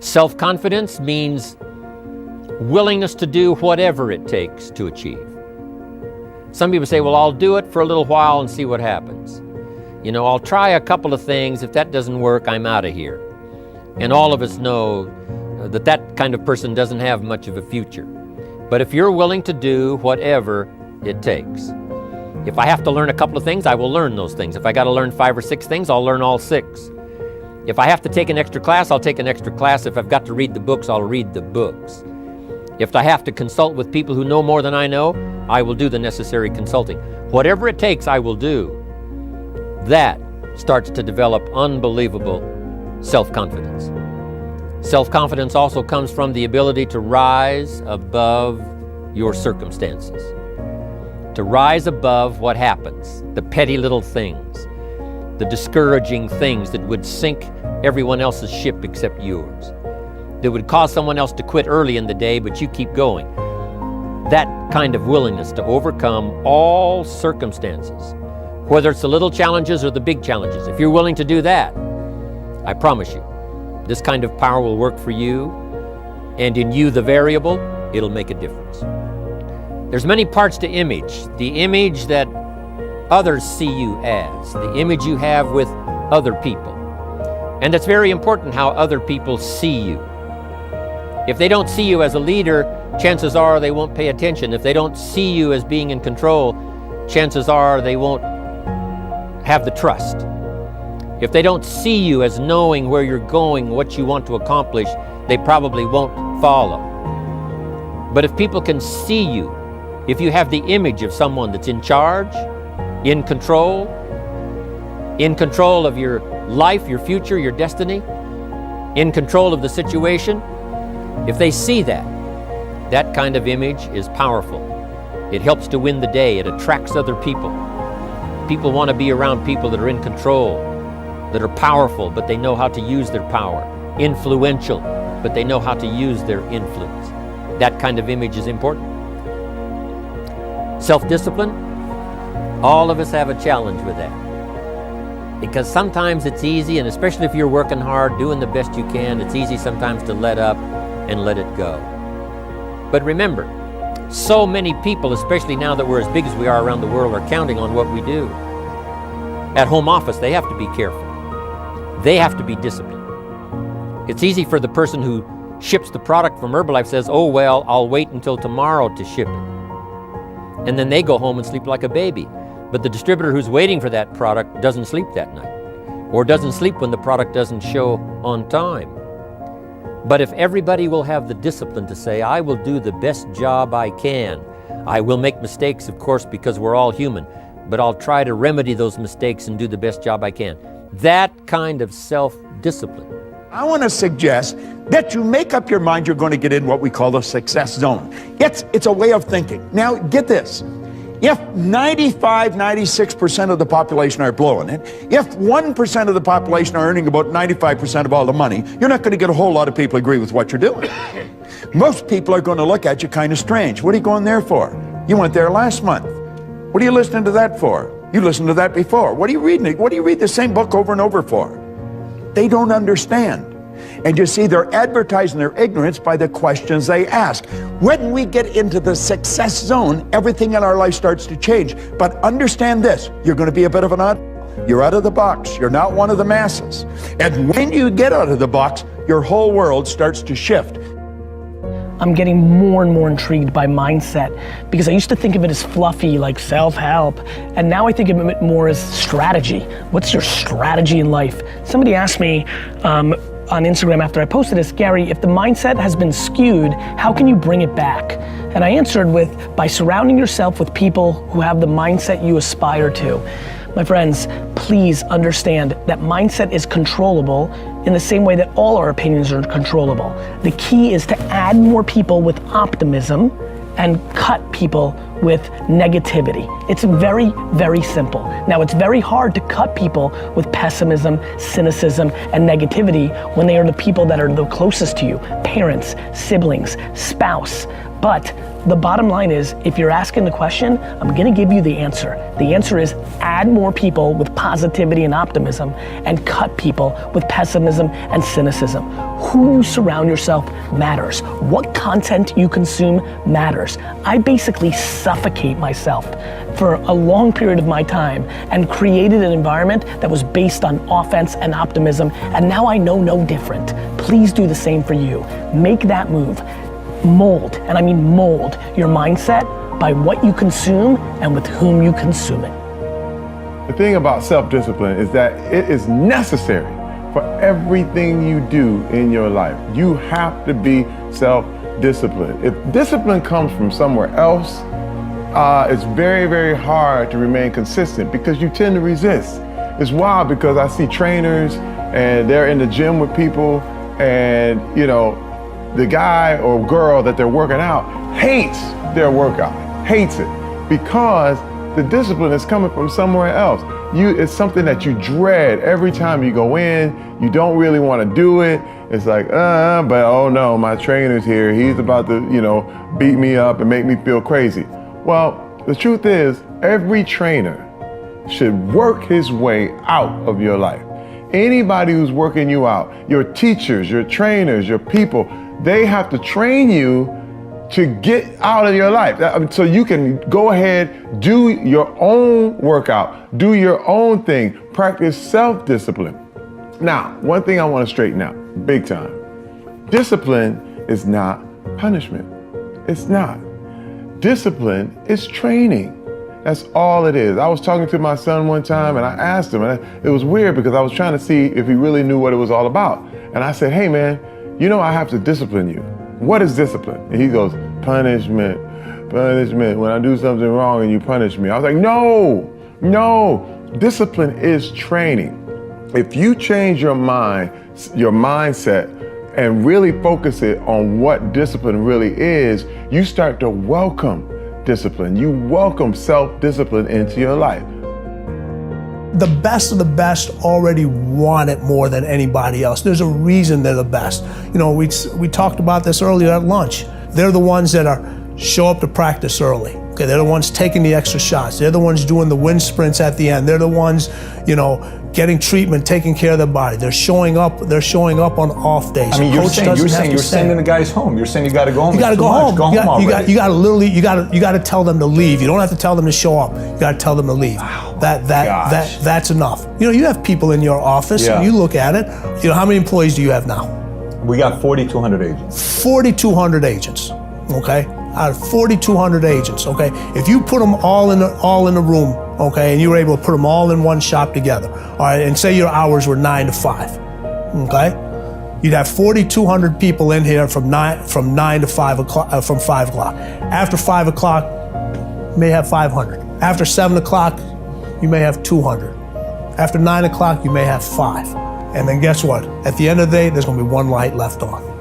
Self-confidence means willingness to do whatever it takes to achieve. Some people say, well, I'll do it for a little while and see what happens. You know, I'll try a couple of things. If that doesn't work, I'm out of here. And all of us know that that kind of person doesn't have much of a future. But if you're willing to do whatever it takes, if I have to learn a couple of things, I will learn those things. If I got to learn 5 or 6 things, I'll learn all 6. If I have to take an extra class, I'll take an extra class. If I've got to read the books, I'll read the books. If I have to consult with people who know more than I know, I will do the necessary consulting. Whatever it takes, I will do. That starts to develop unbelievable self-confidence. Self-confidence also comes from the ability to rise above your circumstances, to rise above what happens, the petty little things, the discouraging things that would sink everyone else's ship except yours, that would cause someone else to quit early in the day, but you keep going. That kind of willingness to overcome all circumstances, whether it's the little challenges or the big challenges. If you're willing to do that, I promise you, this kind of power will work for you, and in you, the variable, it'll make a difference. There's many parts to image. The image that others see you as, the image you have with other people. And it's very important how other people see you. If they don't see you as a leader, chances are they won't pay attention. If they don't see you as being in control, chances are they won't have the trust. If they don't see you as knowing where you're going, what you want to accomplish, they probably won't follow. But if people can see you, if you have the image of someone that's in charge, in control of your life, your future, your destiny, in control of the situation, if they see that, that kind of image is powerful. It helps to win the day. It attracts other people. People want to be around people that are in control, that are powerful, but they know how to use their power. Influential, but they know how to use their influence. That kind of image is important. Self-discipline, all of us have a challenge with that. Because sometimes it's easy, and especially if you're working hard, doing the best you can, it's easy sometimes to let up and let it go. But remember, so many people, especially now that we're as big as we are around the world, are counting on what we do. At home office, they have to be careful. They have to be disciplined. It's easy for the person who ships the product from Herbalife says, oh, well, I'll wait until tomorrow to ship it. And then they go home and sleep like a baby. But the distributor who's waiting for that product doesn't sleep that night, or doesn't sleep when the product doesn't show on time. But if everybody will have the discipline to say, I will do the best job I can. I will make mistakes, of course, because we're all human, but I'll try to remedy those mistakes and do the best job I can. That kind of self-discipline. I want to suggest that you make up your mind you're going to get in what we call the success zone. It's a way of thinking. Now, get this. If 95, 96% of the population are blowing it, if 1% of the population are earning about 95% of all the money, you're not going to get a whole lot of people agree with what you're doing. Most people are going to look at you kind of strange. What are you going there for? You went there last month. What are you listening to that for? You listened to that before. What are you reading? What do you read the same book over and over for? They don't understand. And you see, they're advertising their ignorance by the questions they ask. When we get into the success zone, everything in our life starts to change. But understand this, you're going to be a bit of an odd. You're out of the box. You're not one of the masses. And when you get out of the box, your whole world starts to shift. I'm getting more and more intrigued by mindset, because I used to think of it as fluffy, like self-help, and now I think of it more as strategy. What's your strategy in life? Somebody asked me on Instagram after I posted this, Gary, if the mindset has been skewed, how can you bring it back? And I answered with, by surrounding yourself with people who have the mindset you aspire to. My friends, please understand that mindset is controllable in the same way that all our opinions are controllable. The key is to add more people with optimism and cut people with negativity. It's very, very simple. Now, it's very hard to cut people with pessimism, cynicism, and negativity when they are the people that are the closest to you, parents, siblings, spouse, But the bottom line is, if you're asking the question, I'm gonna give you the answer. The answer is add more people with positivity and optimism and cut people with pessimism and cynicism. Who you surround yourself matters. What content you consume matters. I basically suffocate myself for a long period of my time and created an environment that was based on offense and optimism, and now I know no different. Please do the same for you. Make that move. Mold, and I mean mold, your mindset by what you consume and with whom you consume it. The thing about self-discipline is that it is necessary for everything you do in your life. You have to be self-disciplined. If discipline comes from somewhere else, it's very, very hard to remain consistent because you tend to resist. It's wild because I see trainers and they're in the gym with people, and the guy or girl that they're working out hates their workout, hates it, because the discipline is coming from somewhere else. It's something that you dread every time you go in. You don't really want to do it. It's like, but oh no, my trainer's here. He's about to, beat me up and make me feel crazy. Well, the truth is, every trainer should work his way out of your life. Anybody who's working you out, your teachers, your trainers, your people, they have to train you to get out of your life. So you can go ahead, do your own workout, do your own thing, practice self-discipline. Now, one thing I want to straighten out, big time. Discipline is not punishment. It's not. Discipline is training. That's all it is. I was talking to my son one time and I asked him, and it was weird because I was trying to see if he really knew what it was all about. And I said, hey man, I have to discipline you. What is discipline? And he goes, punishment. When I do something wrong and you punish me. I was like, no. Discipline is training. If you change your mindset, and really focus it on what discipline really is, you start to welcome discipline. You welcome self-discipline into your life. The best of the best already want it more than anybody else. There's a reason they're the best. We talked about this earlier at lunch. They're the ones that show up to practice early. Okay, they're the ones taking the extra shots. They're the ones doing the wind sprints at the end. They're the ones, getting treatment, taking care of their body. They're showing up on off days. I mean, you're sending the guys home. You're saying you got to go home. You got to go home. Go home already. You got to tell them to leave. You don't have to tell them to show up. You got to tell them to leave. Wow. That's enough. You have people in your office, and you look at it. How many employees do you have now? We got 4,200 agents. 4,200 agents. Okay, out of 4,200 agents. Okay, if you put them all in the room, okay, and you were able to put them all in one shop together, all right, and say your hours were 9 to 5, okay, you'd have 4,200 people in here from 9 to 5 o'clock, from 5 o'clock. After 5 o'clock, you may have 500. After 7 o'clock, you may have 200. After 9 o'clock, you may have 5. And then guess what? At the end of the day, there's going to be one light left on.